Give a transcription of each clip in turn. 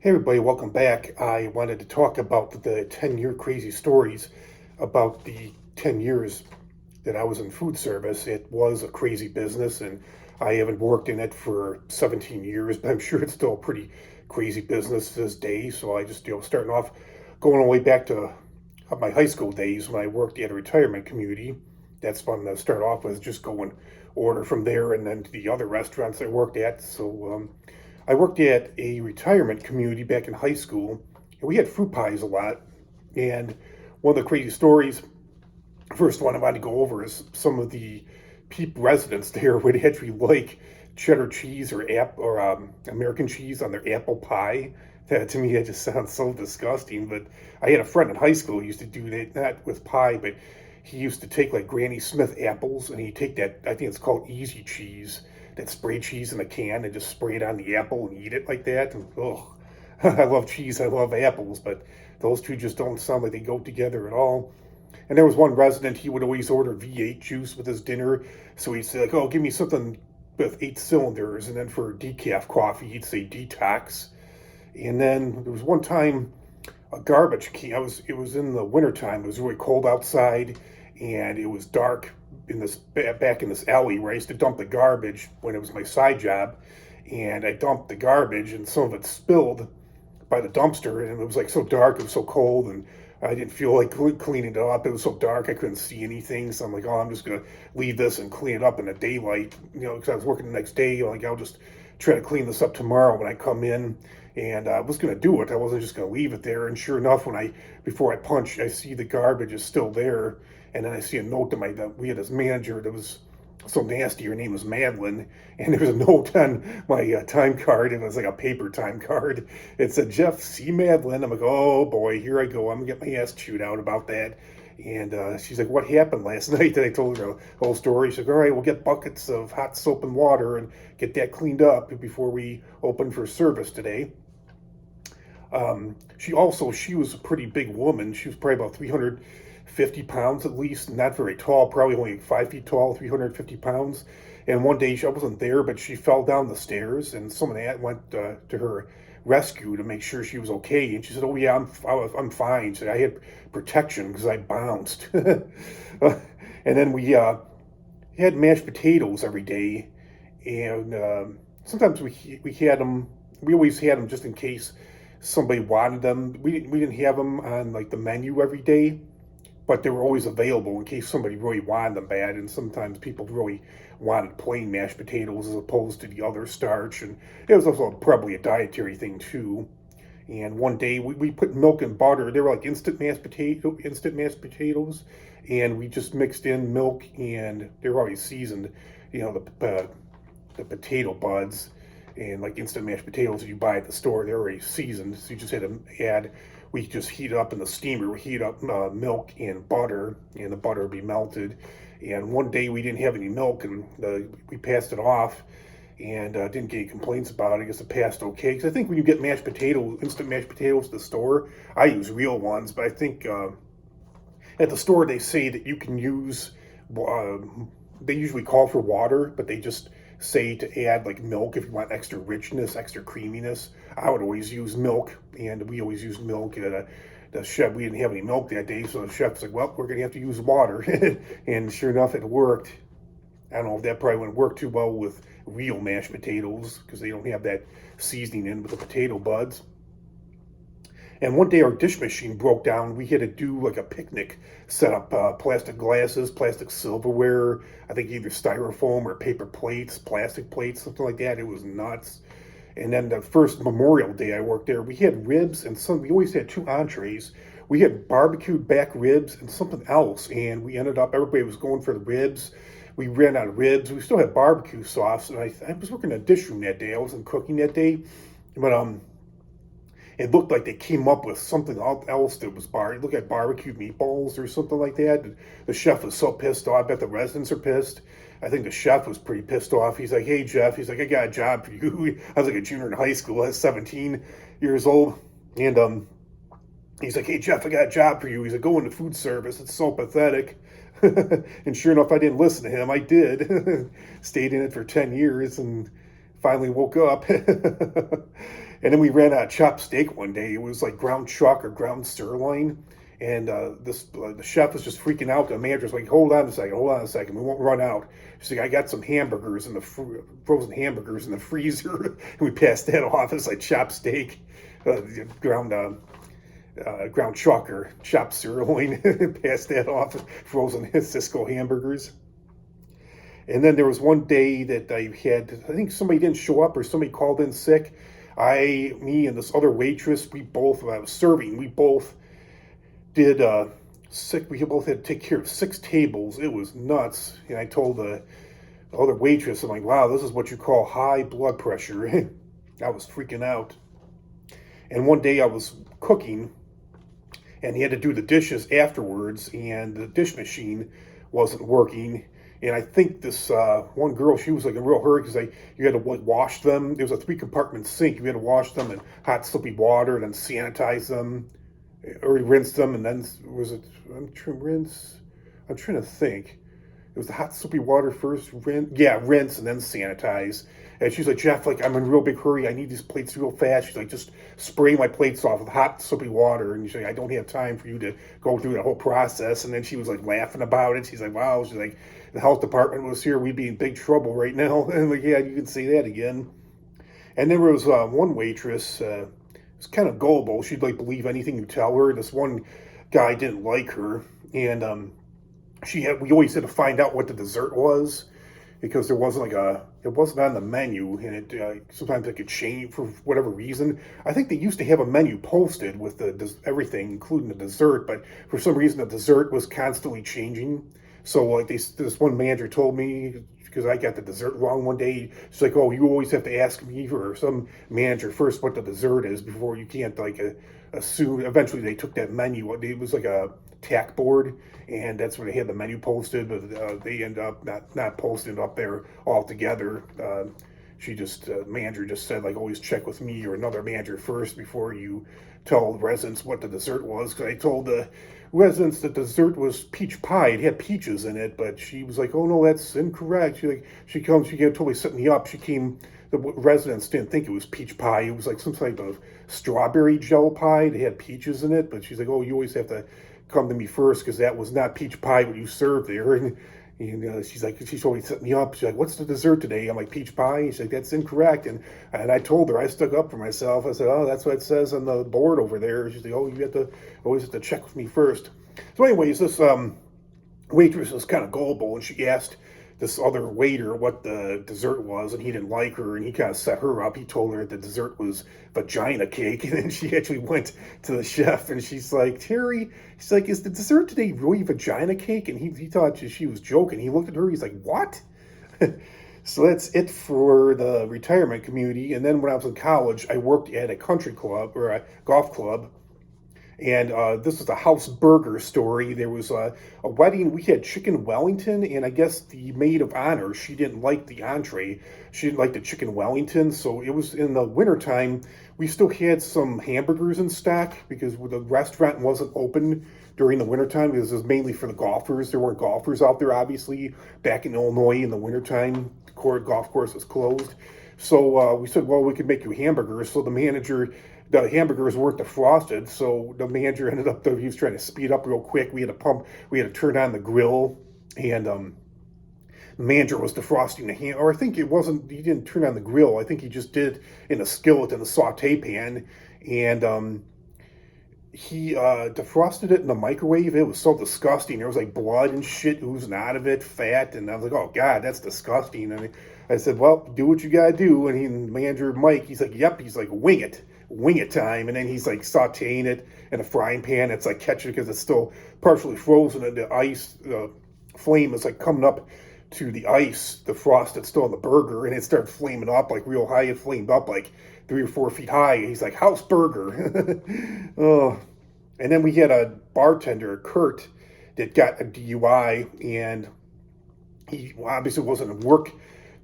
Hey everybody, welcome back. I wanted to talk about the 10-year crazy stories about the 10 years that I was in food service. It was a crazy business and I haven't worked in it for 17 years, but I'm sure it's still a pretty crazy business to this day. So I just, starting off, going all the way back to my high school days when I worked at a retirement community. That's fun to start off with, just go and order from there and then to the other restaurants I worked at. So I worked at a retirement community back in high school, and we had fruit pies a lot. And one of the crazy stories, first one I wanted to go over, is some of the residents there would actually like cheddar cheese or American cheese on their apple pie. That to me, that just sounds so disgusting. But I had a friend in high school who used to do that, not with pie, but he used to take like Granny Smith apples and he'd take that, I think it's called easy cheese, that spray cheese in a can and just spray it on the apple and eat it like that. And oh, I love cheese, I love apples, but those two just don't sound like they go together at all. And there was one resident, he would always order V8 juice with his dinner. So he'd say, like, oh, give me something with 8 cylinders. And then for decaf coffee, he'd say detox. And then there was one time a garbage can. It was in the wintertime. It was really cold outside, and it was dark in this back in this alley where I used to dump the garbage when it was my side job. And I dumped the garbage, and some of it spilled by the dumpster, and it was like so dark, it was so cold, and I didn't feel like cleaning it up. It was so dark, I couldn't see anything. So I'm like, oh, I'm just gonna leave this and clean it up in the daylight, because I was working the next day. Like, I'll just try to clean this up tomorrow when I come in. And I was gonna do it. I wasn't just gonna leave it there. And sure enough, before I punch, I see the garbage is still there, and then I see a note that we had this manager that was so nasty. Her name was Madeline, and there was a note on my time card. It was like a paper time card. It said, Jeff C. Madeline. I'm like, oh boy, here I go. I'm gonna get my ass chewed out about that. And she's like, what happened last night? And I told her the whole story. She's like, all right, we'll get buckets of hot soap and water and get that cleaned up before we open for service today. She was a pretty big woman. She was probably about 350 pounds at least, not very tall, probably only 5 feet tall, 350 pounds. And one day I wasn't there, but she fell down the stairs, and someone went to her rescue to make sure she was okay. And she said, "Oh yeah, I'm fine." So I had protection because I bounced. And then we had mashed potatoes every day, and sometimes we had them. We always had them just in case somebody wanted them. We didn't have them on like the menu every day, but they were always available in case somebody really wanted them bad. And sometimes people really wanted plain mashed potatoes as opposed to the other starch. And it was also probably a dietary thing too. And one day we put milk and butter. They were like instant mashed potatoes, and we just mixed in milk, and they were already seasoned. The potato buds and like instant mashed potatoes that you buy at the store, they're already seasoned. So you just had to we just heat it up in the steamer. We heat up milk and butter, and the butter would be melted. And one day we didn't have any milk, and we passed it off, and didn't get any complaints about it. I guess it passed okay. Because I think when you get instant mashed potatoes at the store, I use real ones, but I think at the store they say that you can use. Uh, they usually call for water, but they just say to add like milk if you want extra richness, extra creaminess. I would always use milk, and we always used milk. The chef, we didn't have any milk that day, so the chef's like, well, we're going to have to use water. And sure enough, it worked. I don't know if that probably wouldn't work too well with real mashed potatoes because they don't have that seasoning in with the potato buds. And one day our dish machine broke down. We had to do like a picnic, set up plastic glasses, plastic silverware, I think either styrofoam or paper plates, plastic plates, something like that. It was nuts. And then the first Memorial Day I worked there, we had ribs and we always had two entrees. We had barbecued back ribs and something else. And we ended up, everybody was going for the ribs. We ran out of ribs. We still had barbecue sauce. And I was working in a dish room that day. I wasn't cooking that day. But it looked like they came up with something else that was it looked like barbecued meatballs or something like that. The chef was so pissed off. I bet the residents are pissed. I think the chef was pretty pissed off. He's like, hey, Jeff. He's like, I got a job for you. I was like a junior in high school. I was 17 years old. And he's like, hey, Jeff, I got a job for you. He's like, go into food service. It's so pathetic. And sure enough, I didn't listen to him. I did. Stayed in it for 10 years and Finally woke up. And then we ran out of chopped steak one day. It was like ground chuck or ground sirloin. And the chef was just freaking out. The manager's like, hold on a second, we won't run out. She's like, I got some hamburgers in the frozen hamburgers in the freezer. And we passed that off as like chopped steak, ground ground chuck or chopped sirloin. Passed that off as frozen Cisco hamburgers. And then there was one day that I think somebody didn't show up or somebody called in sick. Me and this other waitress, we both, when I was serving, we both did we both had to take care of 6 tables. It was nuts. And I told the other waitress, I'm like, wow, this is what you call high blood pressure. I was freaking out. And one day I was cooking and he had to do the dishes afterwards, and the dish machine wasn't working. And I think this one girl, she was like in a real hurry because you had to like wash them. There was a 3-compartment sink. You had to wash them in hot soapy water, and then sanitize them, or rinse them, and then I'm trying to think. It was the hot soapy water first, rinse, and then sanitize. And she's like, Jeff, like, I'm in a real big hurry. I need these plates real fast. She's like, just spray my plates off with hot soapy water. And she's like, I don't have time for you to go through the whole process. And then she was like laughing about it. She's like, wow. She's like, the health department was here, we'd be in big trouble right now. And I'm like, yeah, you can say that again. And there was one waitress, was kind of gullible. She'd like believe anything you tell her. This one guy didn't like her, and we always had to find out what the dessert was, because it wasn't on the menu, and it sometimes it could change for whatever reason. I think they used to have a menu posted with everything, including the dessert, but for some reason the dessert was constantly changing. So like this one manager told me, because I got the dessert wrong one day, she's like, oh, you always have to ask me or some manager first what the dessert is before you can't like assume. Eventually they took that menu. It was like a tack board, and that's where they had the menu posted, but they end up not posted up there altogether. Manager just said, like, always check with me or another manager first before you tell the residents what the dessert was. Because I told the residents that the dessert was peach pie. It had peaches in it, but she was like, oh no, that's incorrect. She totally set me up. The residents didn't think it was peach pie. It was like some type of strawberry gel pie. They had peaches in it, but she's like, oh, you always have to come to me first, because that was not peach pie what you served there. And she's like, she's always set me up. She's like, what's the dessert today? I'm like, peach pie. She's like, that's incorrect. And I told her, I stuck up for myself. I said, oh, that's what it says on the board over there. She's like, oh, you always have to check with me first. So anyways, this waitress was kind of gullible, and she asked this other waiter what the dessert was, and he didn't like her, and he kind of set her up. He told her the dessert was vagina cake, and then she actually went to the chef, and she's like, Terry, she's like, is the dessert today really vagina cake? And he thought she was joking. He looked at her, he's like, what? So that's it for the retirement community. And then when I was in college, I worked at a country club, or a golf club. And this is a house burger story. There was a wedding. We had chicken Wellington, and I guess the maid of honor, she didn't like the entree. She didn't like the chicken Wellington. So it was in the wintertime. We still had some hamburgers in stock because the restaurant wasn't open during the wintertime, because it was mainly for the golfers. There weren't golfers out there, obviously. Back in Illinois in the wintertime, the golf course was closed. So we said, well, we could make you hamburgers. So the hamburgers weren't defrosted, so the manager ended up, he was trying to speed up real quick. We had to turn on the grill, and the manager was defrosting the ham, or I think he didn't turn on the grill. I think he just did in a skillet in a saute pan, and he defrosted it in the microwave. It was so disgusting. There was like blood and shit oozing out of it, fat, and I was like, oh God, that's disgusting. And I said, well, do what you gotta do. And the manager, Mike, he's like, yep. He's like, wing it time. And then he's like sauteing it in a frying pan. It's like catching, because it's still partially frozen, and the ice flame is like coming up to the ice, the frost that's still on the burger, and it started flaming up like real high. It flamed up like 3 or 4 feet high. He's like, house burger. Oh. And then we had a bartender, Kurt, that got a DUI, and he obviously wasn't at work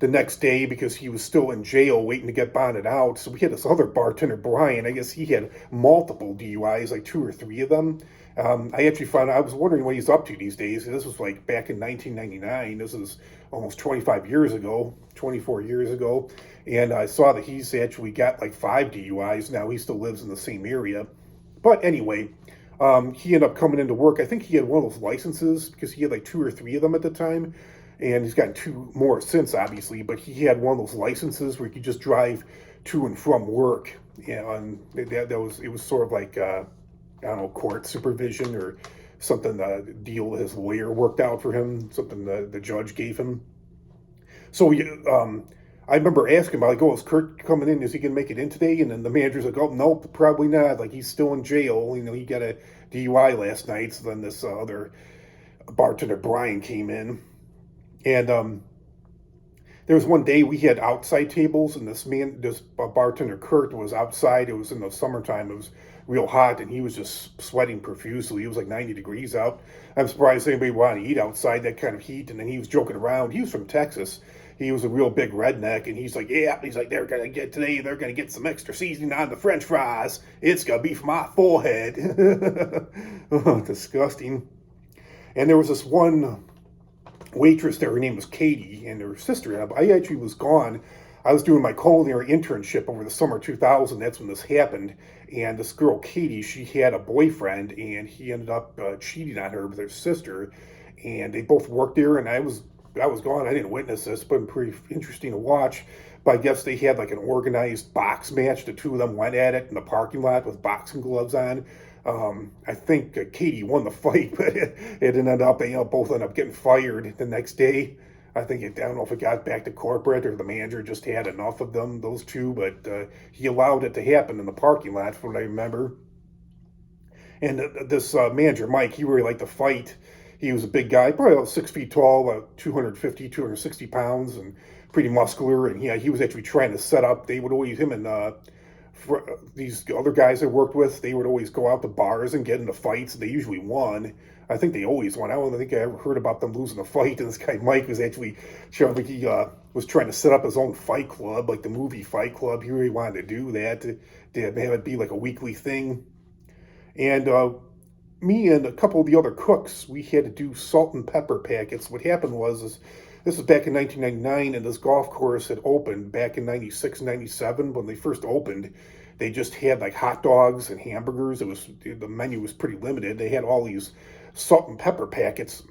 the next day because he was still in jail waiting to get bonded out. So we had this other bartender, Brian. I guess he had multiple DUIs, like 2 or 3 of them. I actually found I was wondering what he's up to these days. This was like back in 1999. This is almost 25 years ago, 24 years ago. And I saw that he's actually got like 5 DUIs now. He still lives in the same area. But anyway, he ended up coming into work. I think he had one of those licenses because he had like 2 or 3 of them at the time. And he's gotten 2 more since, obviously. But he had one of those licenses where he could just drive to and from work. And it was sort of like, I don't know, court supervision or something, deal his lawyer worked out for him, something the judge gave him. So I remember asking about, like, oh, is Kurt coming in? Is he going to make it in today? And then the manager's like, oh, nope, probably not. Like, he's still in jail. You know, he got a DUI last night. So then this other bartender, Brian, came in. And there was one day we had outside tables, and this bartender, Kurt, was outside. It was in the summertime. It was real hot, and he was just sweating profusely. It was like 90 degrees out. I'm surprised anybody wanted to eat outside that kind of heat. And then he was joking around. He was from Texas. He was a real big redneck, and he's like, yeah, he's like, they're going to get some extra seasoning on the French fries. It's going to be for my forehead. Oh, disgusting. And there was this one waitress there. Her name was Katie, and her sister. I actually was gone. I was doing my culinary internship over the summer 2000. That's when this happened. And this girl, Katie, she had a boyfriend, and he ended up cheating on her with her sister. And they both worked there, and I was gone. I didn't witness this, but pretty interesting to watch. But I guess they had like an organized box match. The 2 of them went at it in the parking lot with boxing gloves on. I think Katie won the fight, but it ended up, both ended up getting fired the next day. I don't know if it got back to corporate or the manager just had enough of them, those 2, but he allowed it to happen in the parking lot, from what I remember. And this manager, Mike, he really liked to fight. He was a big guy, probably about 6 feet tall, about 250, 260 pounds, and pretty muscular. And he was actually trying to set up. They would always, him and these other guys I worked with, they would always go out to bars and get into fights. They usually won. I think they always won. I don't think I ever heard about them losing a fight. And this guy, Mike, was actually showing like he was trying to set up his own fight club, like the movie Fight Club. He really wanted to do that, to have it be like a weekly thing. And me and a couple of the other cooks, we had to do salt and pepper packets. What happened was this was back in 1999, and this golf course had opened back in 96, 97. When they first opened, they just had like hot dogs and hamburgers. The menu was pretty limited. They had all these salt and pepper packets.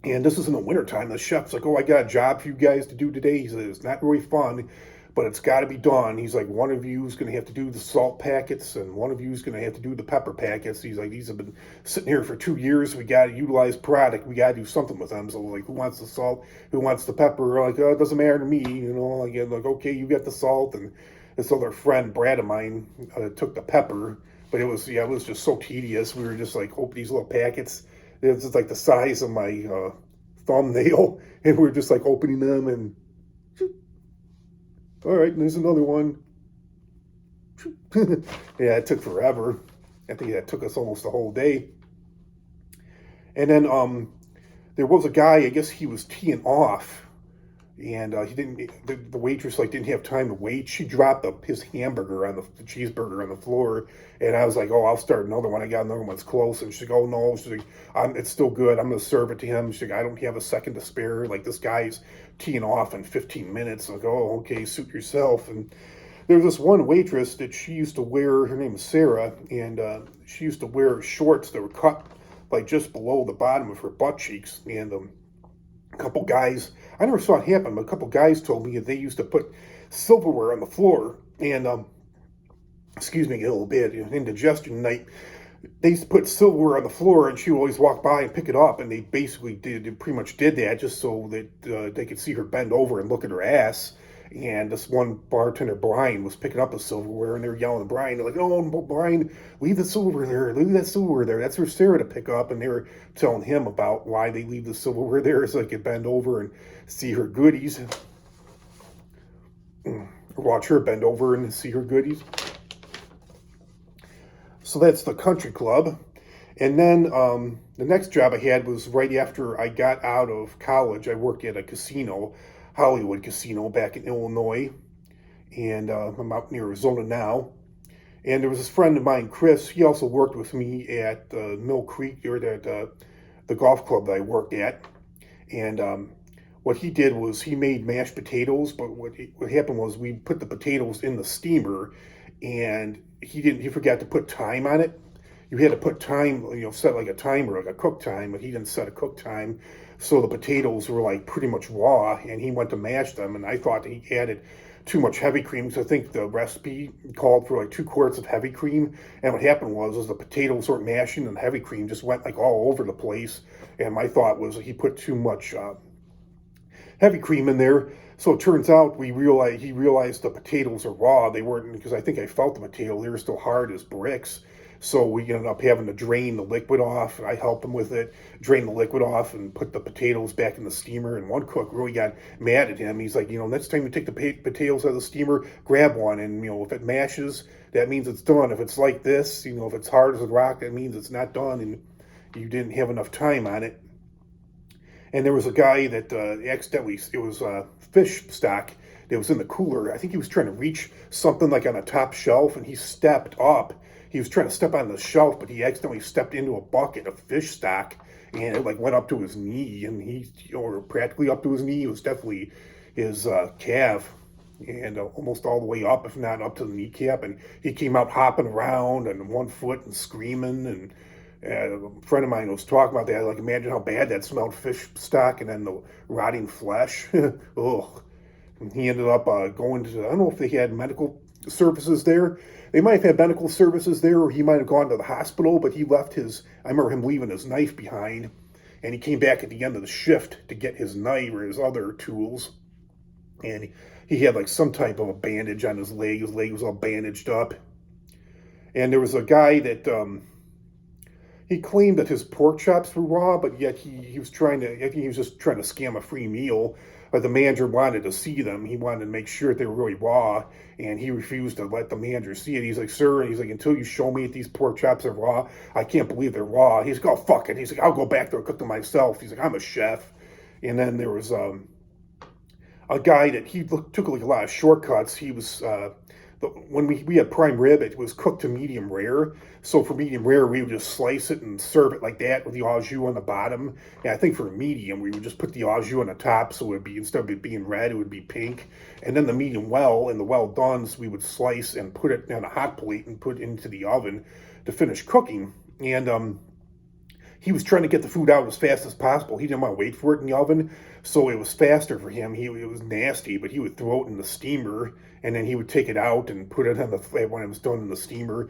And this was in the wintertime. The chef's like, oh, I got a job for you guys to do today. He said, it's not really fun, but it's got to be done. He's like, one of you is going to have to do the salt packets, and one of you is going to have to do the pepper packets. He's like, these have been sitting here for 2 years. We got to utilize product. We got to do something with them. So, like, who wants the salt? Who wants the pepper? Like, oh, it doesn't matter to me. Like, okay, you get the salt. And this other friend, Brad of mine, took the pepper. But it was just so tedious. We were just like, open these little packets. It was just like the size of my thumbnail. And we were just like opening them and, all right, and there's another one. Yeah, it took forever. I think that took us almost the whole day. And then there was a guy, I guess he was teeing off, and he didn't. The waitress didn't have time to wait. She dropped his hamburger on the cheeseburger on the floor, and I was like, oh, I'll start another one. I got another one's close, and she's like, oh no, she's like, it's still good. I'm gonna serve it to him. She's like, I don't have a second to spare. Like, this guy's teeing off in 15 minutes. Like, oh, okay, suit yourself. And there's this one waitress that she used to wear. Her name is Sarah, and she used to wear shorts that were cut like just below the bottom of her butt cheeks. And a couple guys, I never saw it happen, but a couple guys told me that they used to put silverware on the floor. And excuse me a little bit, indigestion night. They used to put silverware on the floor, and she would always walk by and pick it up. And they basically pretty much did that just so that they could see her bend over and look at her ass. And this one bartender, Brian, was picking up the silverware, and they were yelling at Brian. They're like, oh, Brian, leave the silverware there. Leave that silverware there. That's for Sarah to pick up. And they were telling him about why they leave the silverware there so they could bend over and see her goodies. Or watch her bend over and see her goodies. So that's the country club. And then the next job I had was right after I got out of college. I worked at a casino. Hollywood Casino back in Illinois, and I'm out in Arizona now. And there was this friend of mine, Chris. He also worked with me at Mill Creek, or at the golf club that I worked at. And what he did was he made mashed potatoes, but what happened was we put the potatoes in the steamer, and he forgot to put time on it. You had to put time, set like a timer, like a cook time, but he didn't set a cook time. So the potatoes were like pretty much raw, and he went to mash them, and I thought he added too much heavy cream. So I think the recipe called for like 2 quarts of heavy cream. And what happened was the potatoes weren't mashing, and the heavy cream just went like all over the place. And my thought was he put too much heavy cream in there. So it turns out he realized the potatoes are raw. They weren't, because I think I felt the potato. They were still hard as bricks. So we ended up having to drain the liquid off. I helped him with it, drain the liquid off, and put the potatoes back in the steamer. And one cook really got mad at him. He's like, next time you take the potatoes out of the steamer, grab one. And, if it mashes, that means it's done. If it's like this, if it's hard as a rock, that means it's not done and you didn't have enough time on it. And there was a guy that accidentally, it was fish stock that was in the cooler. I think he was trying to reach something like on a top shelf, and he stepped up. He was trying to step on the shelf, but he accidentally stepped into a bucket of fish stock, and it like went up to his knee, and or practically up to his knee. It was definitely his calf, and almost all the way up, if not up to the kneecap. And he came out hopping around on one foot and screaming. And a friend of mine was talking about that. Like, imagine how bad that smelled, fish stock, and then the rotting flesh. Ugh. And he ended up going to, I don't know if they had medical services there. They might have had medical services there, or he might have gone to the hospital, but he left I remember him leaving his knife behind, and he came back at the end of the shift to get his knife or his other tools, and he had like some type of a bandage on his leg. His leg was all bandaged up. And there was a guy that, he claimed that his pork chops were raw, but yet he was trying to, I think he was just trying to scam a free meal. But the manager wanted to see them. He wanted to make sure they were really raw, and he refused to let the manager see it. He's like, sir, and he's like, until you show me that these pork chops are raw, I can't believe they're raw. He's like, oh, fuck it. He's like, I'll go back there and cook them myself. He's like, I'm a chef. And then there was a guy that took like a lot of shortcuts. He was, when we had prime rib, it was cooked to medium rare. So for medium rare, we would just slice it and serve it like that with the au jus on the bottom. And I think for medium, we would just put the au jus on the top, so it would be, instead of it being red, it would be pink. And then the medium well and the well done, we would slice and put it on a hot plate and put it into the oven to finish cooking. And he was trying to get the food out as fast as possible. He didn't want to wait for it in the oven, so it was faster for him. It was nasty, but he would throw it in the steamer, and then he would take it out and put it on when it was done in the steamer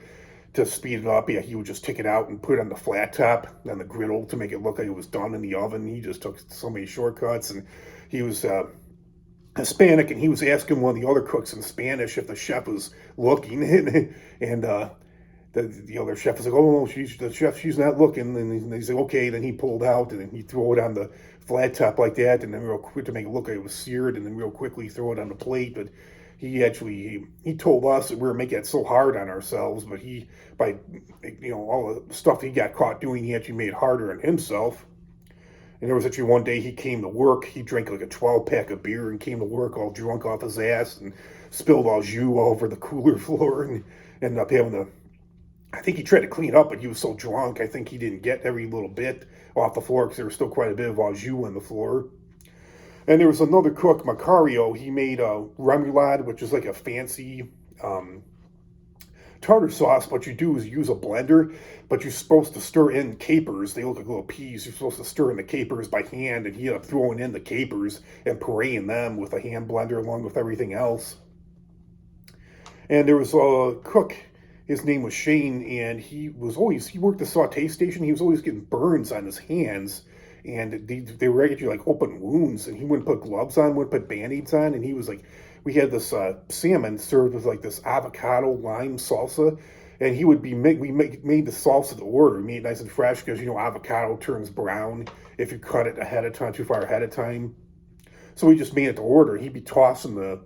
to speed it up. Yeah, he would just take it out and put it on the flat top, on the griddle, to make it look like it was done in the oven. He just took so many shortcuts, and he was Hispanic, and he was asking one of the other cooks in Spanish if the chef was looking, and the other chef was like, oh, no, she's not looking. And he's like, okay. Then he pulled out, and then he threw it on the flat top like that, and then real quick to make it look like it was seared, and then real quickly throw it on the plate. But he told us that we were making it so hard on ourselves, but by all the stuff he got caught doing, he actually made it harder on himself. And there was actually one day he came to work, he drank like a 12-pack of beer and came to work all drunk off his ass and spilled au jus all over the cooler floor, and ended up having to, I think he tried to clean up, but he was so drunk, I think he didn't get every little bit off the floor because there was still quite a bit of au jus on the floor. And there was another cook, Macario. He made a remoulade, which is like a fancy tartar sauce. What you do is use a blender, but you're supposed to stir in capers. They look like little peas. You're supposed to stir in the capers by hand, and he ended up throwing in the capers and pureeing them with a hand blender along with everything else. And there was a cook, his name was Shane, and he worked the saute station. He was always getting burns on his hands, and they were actually like open wounds, and he wouldn't put gloves on, wouldn't put Band-Aids on, and he was like, we had this salmon served with like this avocado lime salsa, and we made the salsa to order. We made it nice and fresh because, avocado turns brown if you cut it ahead of time, too far ahead of time. So we just made it to order. He'd be tossing the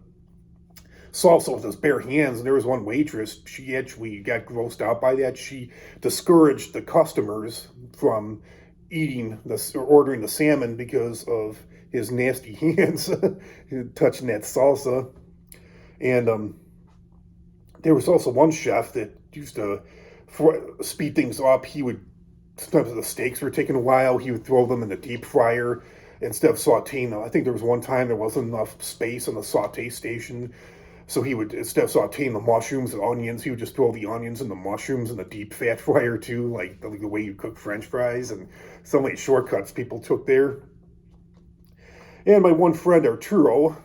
salsa with his bare hands, and there was one waitress, she actually got grossed out by that. She discouraged the customers from ordering the salmon because of his nasty hands touching that salsa. And there was also one chef that used to, for speed things up, he would, sometimes if the steaks were taking a while, he would throw them in the deep fryer instead of sauteing them. I think there was one time there wasn't enough space on the saute station, so he would, instead of sauteing the mushrooms and onions, he would just throw the onions and the mushrooms in the deep fat fryer too, like the way you cook French fries. And so many shortcuts people took there. And my one friend Arturo,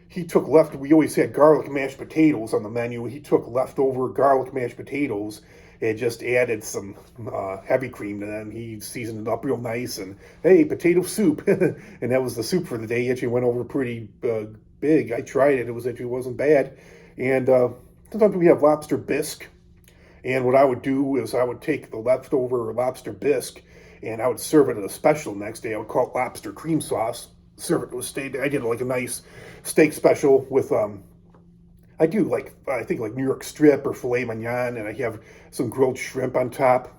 he took we always had garlic mashed potatoes on the menu. He took leftover garlic mashed potatoes and just added some heavy cream to them. He seasoned it up real nice, and hey, potato soup. And that was the soup for the day. It actually went over pretty big. I tried it. It wasn't bad. And sometimes we have lobster bisque. And what I would do is I would take the leftover lobster bisque and I would serve it at a special next day. I would call it lobster cream sauce. Serve it with steak. I did like a nice steak special with I do I think like New York strip or filet mignon, and I have some grilled shrimp on top,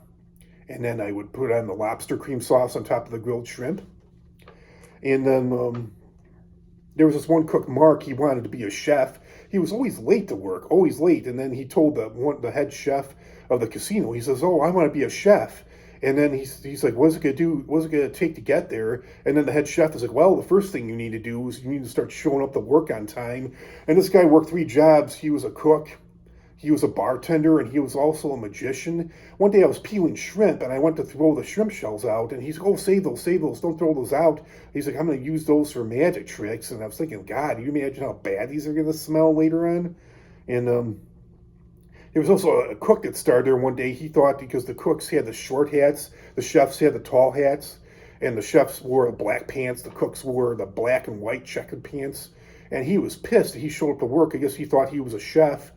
and then I would put on the lobster cream sauce on top of the grilled shrimp. And then there was this one cook, Mark. He wanted to be a chef. He was always late to work, always late. And then he told the head chef of the casino, he says, "Oh, I want to be a chef." And then he's like, "What's it gonna do? What's it gonna take to get there?" And then the head chef is like, "Well, the first thing you need to do is you need to start showing up to work on time." And this guy worked 3 jobs. He was a cook, he was a bartender, and he was also a magician. One day I was peeling shrimp and I went to throw the shrimp shells out, and he's like, "Oh, save those, don't throw those out." He's like, "I'm gonna use those for magic tricks." And I was thinking, God, you imagine how bad these are gonna smell later on? And there was also a cook that started there one day. He thought because the cooks had the short hats, the chefs had the tall hats, and the chefs wore black pants, the cooks wore the black and white checkered pants. And he was pissed that he showed up to work. I guess he thought he was a chef,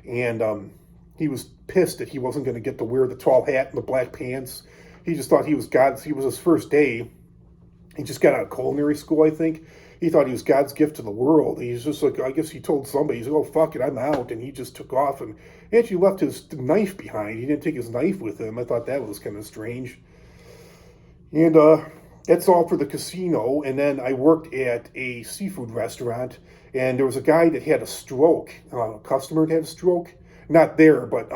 and he was pissed that he wasn't going to get to wear the tall hat and the black pants. He just thought he was God's. He was his first day. He just got out of culinary school, I think. He thought he was God's gift to the world. He's just like, I guess he told somebody, he's like, "Oh, fuck it, I'm out." And he just took off and actually left his knife behind. He didn't take his knife with him. I thought that was kind of strange. And that's all for the casino. And then I worked at a seafood restaurant, and there was a guy that had a stroke, a customer that had a stroke. Not there, but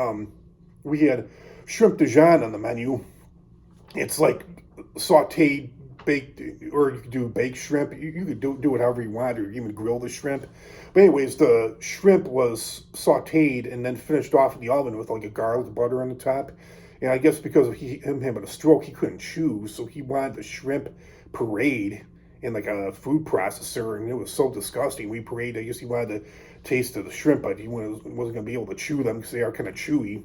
we had shrimp de Dijon on the menu. It's like sauteed, baked, or you could do baked shrimp. You could do it however you want, or even grill the shrimp. But anyways, the shrimp was sauteed and then finished off in the oven with like a garlic butter on the top. And I guess because of him having a stroke, he couldn't chew, so he wanted the shrimp parade in like a food processor, and it was so disgusting. We paraded. I guess he wanted to taste of the shrimp, but he wasn't going to be able to chew them because they are kind of chewy.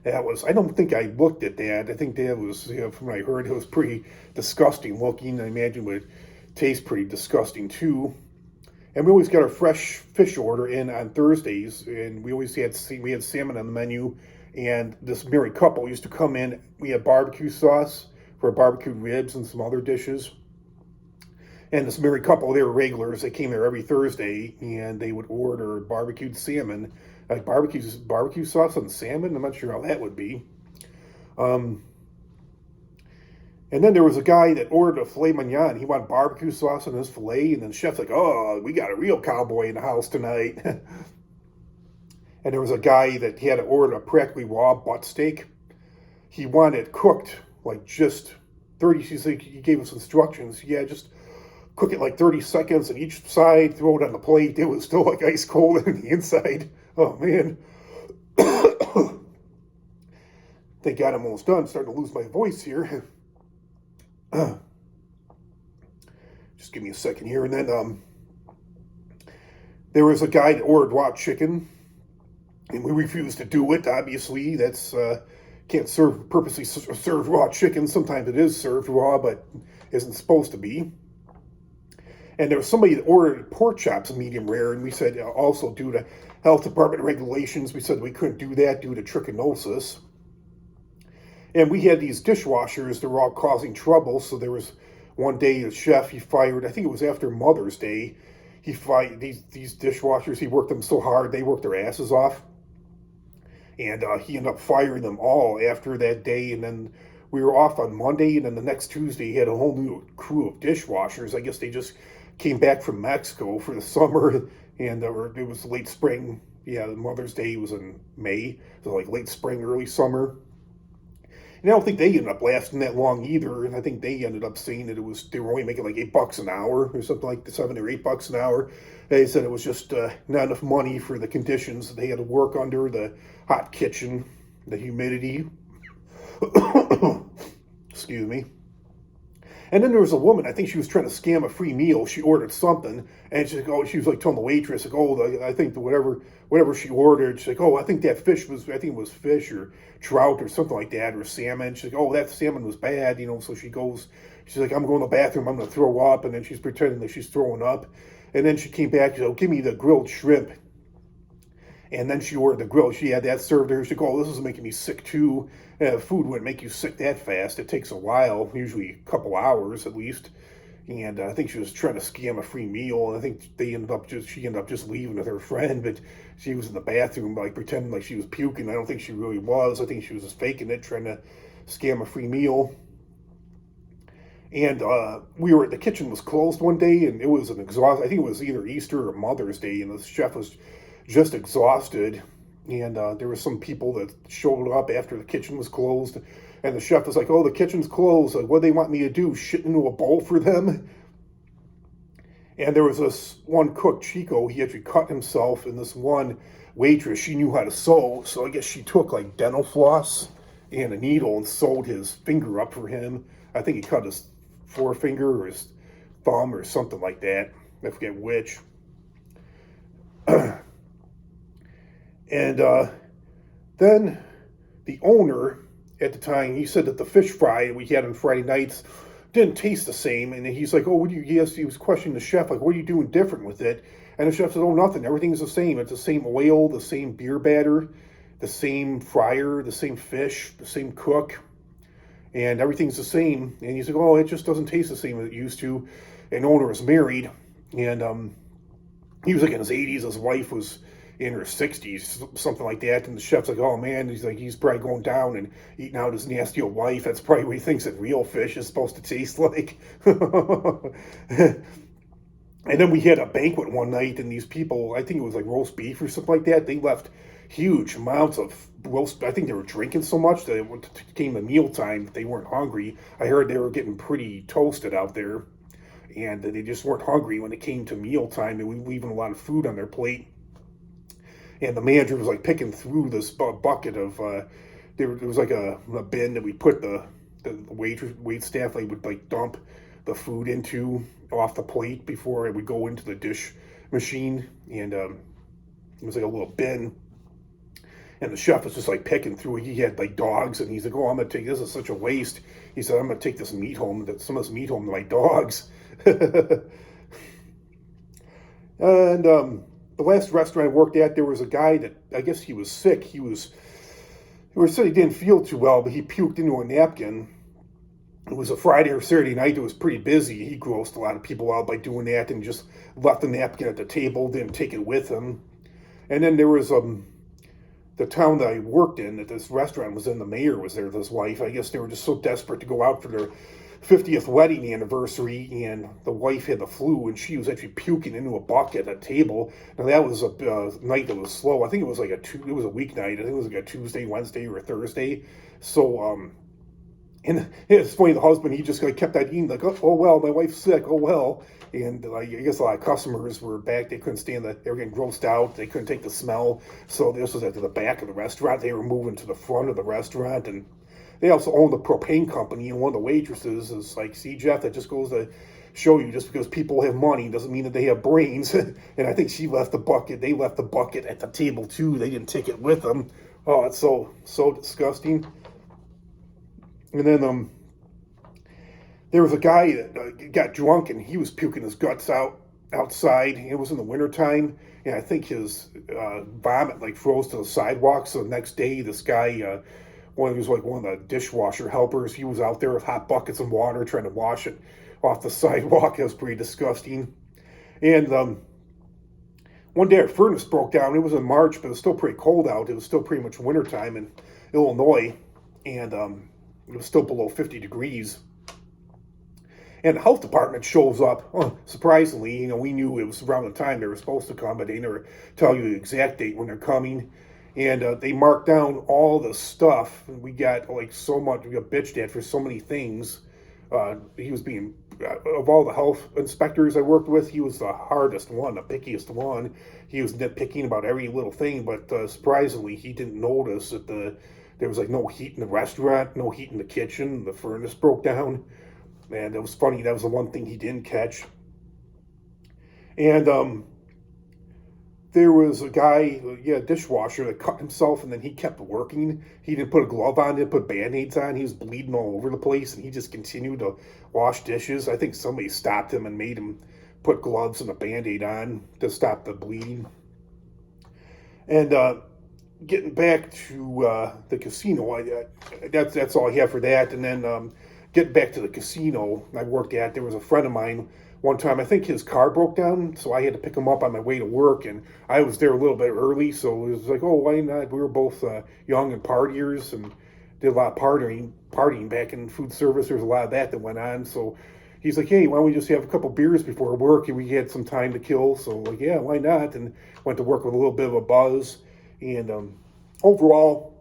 I don't think I looked at that. I think that was, from what I heard, it was pretty disgusting looking. I imagine it would taste pretty disgusting too. And we always got our fresh fish order in on Thursdays, and we had salmon on the menu. And this married couple used to come in. We had barbecue sauce for barbecued ribs and some other dishes. And this married couple, they were regulars. They came there every Thursday, and they would order barbecued salmon, like barbecue sauce on salmon. I'm not sure how that would be. And then there was a guy that ordered a filet mignon. He wanted barbecue sauce on his filet, and then the chef's like, "Oh, we got a real cowboy in the house tonight." And there was a guy that he had to order a practically raw butt steak. He wanted it cooked like just 30. He gave us instructions. Yeah, just cook it like 30 seconds on each side, throw it on the plate. It was still like ice cold on the inside. Oh, man. Thank God I'm almost done. I'm starting to lose my voice here. Just give me a second here. And then there was a guy that ordered raw chicken, and we refused to do it. Obviously, that's can't purposely serve raw chicken. Sometimes it is served raw, but isn't supposed to be. And there was somebody that ordered pork chops medium rare, and we said also due to health department regulations, we said we couldn't do that due to trichinosis. And we had these dishwashers that were all causing trouble. So there was one day the chef, he fired, I think it was after Mother's Day, he fired these dishwashers. He worked them so hard, they worked their asses off. And he ended up firing them all after that day. And then we were off on Monday, and then the next Tuesday, he had a whole new crew of dishwashers. I guess they just came back from Mexico for the summer, and it was late spring. Yeah, Mother's Day was in May, so like late spring, early summer. And I don't think they ended up lasting that long either. And I think they ended up saying that they were only making like $8 an hour or something like $7 or $8 an hour. They said it was just not enough money for the conditions that they had to work under, the hot kitchen, the humidity. Excuse me. And then there was a woman, I think she was trying to scam a free meal. She ordered something, and she was like telling the waitress, like, oh, I think whatever she ordered, she's like, oh, I think that I think it was fish or trout or something like that, or salmon. She's like, oh, that salmon was bad, so she's like, I'm going to the bathroom, I'm going to throw up, and then she's pretending that she's throwing up. And then she came back, she's like, oh, give me the grilled shrimp. And then she ordered the grill. She had that served to her. She said, oh, this is making me sick too. Food wouldn't make you sick that fast. It takes a while, usually a couple hours at least. And I think she was trying to scam a free meal. And I think she ended up just leaving with her friend. But she was in the bathroom, like pretending like she was puking. I don't think she really was. I think she was just faking it, trying to scam a free meal. And the kitchen was closed one day, and it was an exhaust. I think it was either Easter or Mother's Day, and the chef was just exhausted. And there were some people that showed up after the kitchen was closed, and the chef was like, oh, the kitchen's closed, like, what do they want me to do, shit into a bowl for them? And there was this one cook, Chico, he actually cut himself, and this one waitress, she knew how to sew, so I guess she took like dental floss and a needle and sewed his finger up for him. I think he cut his forefinger or his thumb or something like that, I forget which. And then the owner at the time, he said that the fish fry we had on Friday nights didn't taste the same. And he's like, oh, he was questioning the chef, like, what are you doing different with it? And the chef said, oh, nothing. Everything's the same. It's the same oil, the same beer batter, the same fryer, the same fish, the same cook. And everything's the same. And he's like, oh, it just doesn't taste the same as it used to. And the owner was married. And he was like in his 80s. His wife was in her 60s, something like that. And the chef's like, oh man, he's probably going down and eating out his nasty old wife. That's probably what he thinks that real fish is supposed to taste like. And then we had a banquet one night, and these people, I think it was like roast beef or something like that, they left huge amounts of roast. I think they were drinking so much that when it came to mealtime, they weren't hungry. I heard they were getting pretty toasted out there, and they just weren't hungry when it came to mealtime. They were leaving a lot of food on their plate. And the manager was like picking through this bucket of, there was like a bin that we put the wait staff, they would like dump the food into off the plate before it would go into the dish machine. And it was like a little bin. And the chef was just like picking through it. He had like dogs, and he's like, oh, I'm going to take, this is such a waste. He said, I'm going to take some of this meat home to my dogs. And the last restaurant I worked at, there was a guy that, I guess he was sick. He said he didn't feel too well, but he puked into a napkin. It was a Friday or Saturday night. It was pretty busy. He grossed a lot of people out by doing that and just left the napkin at the table, didn't take it with him. And then there was the town that I worked in, that this restaurant was in, the mayor was there with his wife. I guess they were just so desperate to go out for their 50th wedding anniversary, and the wife had the flu, and she was actually puking into a bucket at a table. Now that was a night that was slow. I think it was like it was a weeknight. I think it was like a Tuesday, Wednesday, or a Thursday. So and it's funny, the husband, he just like kept that eating, like, oh well, my wife's sick, oh well. And like, I guess a lot of customers were back. They couldn't stand that. They were getting grossed out. They couldn't take the smell. So this was at the back of the restaurant. They were moving to the front of the restaurant, and they also owned the propane company. And one of the waitresses is like, see, Jeff, that just goes to show you, just because people have money doesn't mean that they have brains. And I think she left the bucket. They left the bucket at the table too. They didn't take it with them. Oh, it's so disgusting. And then there was a guy that got drunk, and he was puking his guts outside. It was in the wintertime, and I think his vomit like froze to the sidewalk. So the next day, this guy, he was like one of the dishwasher helpers. He was out there with hot buckets of water trying to wash it off the sidewalk. It was pretty disgusting. And one day our furnace broke down. It was in March, but it was still pretty cold out. It was still pretty much wintertime in Illinois. And It was still below 50 degrees. And the health department shows up. Surprisingly, we knew it was around the time they were supposed to come, but they never tell you the exact date when they're coming. And they marked down all the stuff. And we got like so much. We got bitched at for so many things. He was being, of all the health inspectors I worked with, he was the hardest one, the pickiest one. He was nitpicking about every little thing, but surprisingly, he didn't notice that there was like no heat in the restaurant, no heat in the kitchen. The furnace broke down. And it was funny, that was the one thing he didn't catch. And there was a guy, dishwasher, that cut himself, and then he kept working. He didn't put a glove on, didn't put Band-Aids on. He was bleeding all over the place, and he just continued to wash dishes. I think somebody stopped him and made him put gloves and a Band-Aid on to stop the bleeding. And getting back to the casino, that's all I have for that. And then getting back to the casino I worked at, there was a friend of mine one time. I think his car broke down, so I had to pick him up on my way to work, and I was there a little bit early, so it was like, oh, why not? We were both young and partiers, and did a lot of partying back in food service. There was a lot of that went on, so he's like, hey, why don't we just have a couple beers before work, and we had some time to kill, so like, yeah, why not? And went to work with a little bit of a buzz, and overall,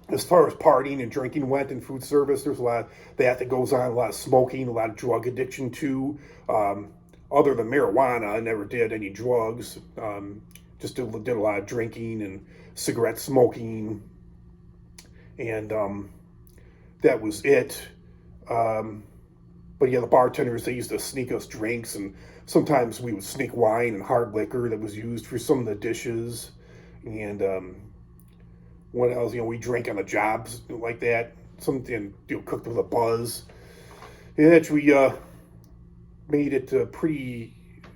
as far as partying and drinking went in food service, there's a lot of that goes on, a lot of smoking, a lot of drug addiction too. Other than marijuana, I never did any drugs. Just did a lot of drinking and cigarette smoking, and that was it. But yeah, the bartenders, they used to sneak us drinks, and sometimes we would sneak wine and hard liquor that was used for some of the dishes. And what else? We drink on the jobs like that. Something cooked with a buzz. It actually made it pretty.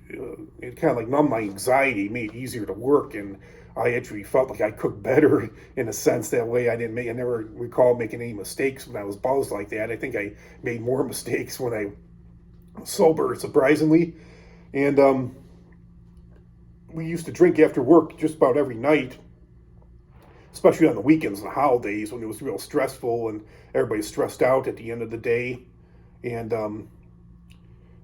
It kind of like numbed my anxiety, made it easier to work, and I actually felt like I cooked better in a sense that way. I never recall making any mistakes when I was buzzed like that. I think I made more mistakes when I was sober, surprisingly. And we used to drink after work just about every night, especially on the weekends and the holidays when it was real stressful and everybody's stressed out at the end of the day. And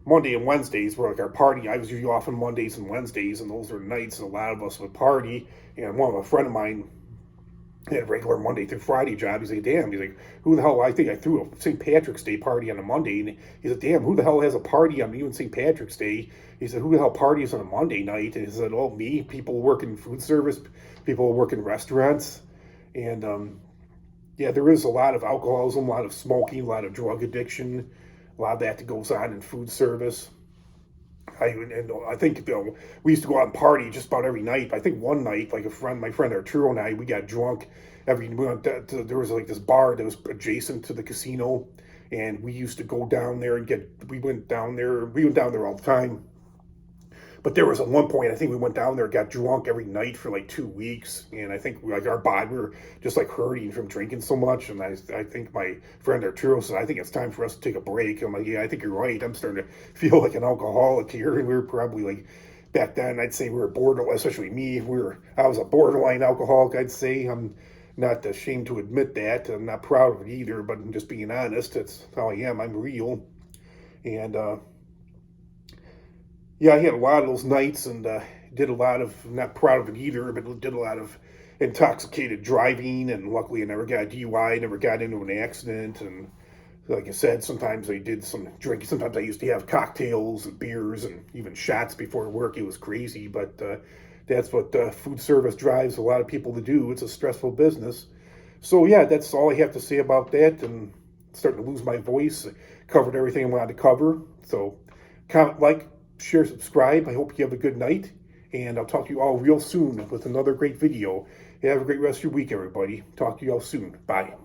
Monday and Wednesdays were like our party. I was usually off on Mondays and Wednesdays, and those were nights a lot of us would party. And a friend of mine had a regular Monday through Friday job. He's like, damn, he's like, who the hell? I think I threw a St. Patrick's Day party on a Monday. And he said, damn, who the hell has a party on even St. Patrick's Day? He said, who the hell parties on a Monday night? And he said, oh, me, people work in food service, people work in restaurants. And yeah, there is a lot of alcoholism, a lot of smoking, a lot of drug addiction, a lot of that goes on in food service. I think we used to go out and party just about every night. I think one night, like my friend Arturo and I, we got drunk. We went there was like this bar that was adjacent to the casino, and we used to go down there and we went down there all the time. But there was at one point, I think we went down there, got drunk every night for like 2 weeks, and I think like our body, we were just like hurting from drinking so much. And I think my friend Arturo said, I think it's time for us to take a break. I'm like, yeah, I think you're right. I'm starting to feel like an alcoholic here. And we were probably like, back then, I'd say we were borderline, especially me. I was a borderline alcoholic, I'd say. I'm not ashamed to admit that. I'm not proud of it either, but I'm just being honest. That's how I am. I'm real. And yeah, I had a lot of those nights, and did a lot of, not proud of it either, but did a lot of intoxicated driving, and luckily I never got a DUI, never got into an accident. And like I said, sometimes I did some drinking. Sometimes I used to have cocktails and beers and even shots before work. It was crazy, but that's what food service drives a lot of people to do. It's a stressful business. So yeah, that's all I have to say about that. And starting to lose my voice. I covered everything I wanted to cover. So comment, like, share, subscribe. I hope you have a good night, and I'll talk to you all real soon with another great video. Have a great rest of your week, everybody. Talk to you all soon. Bye.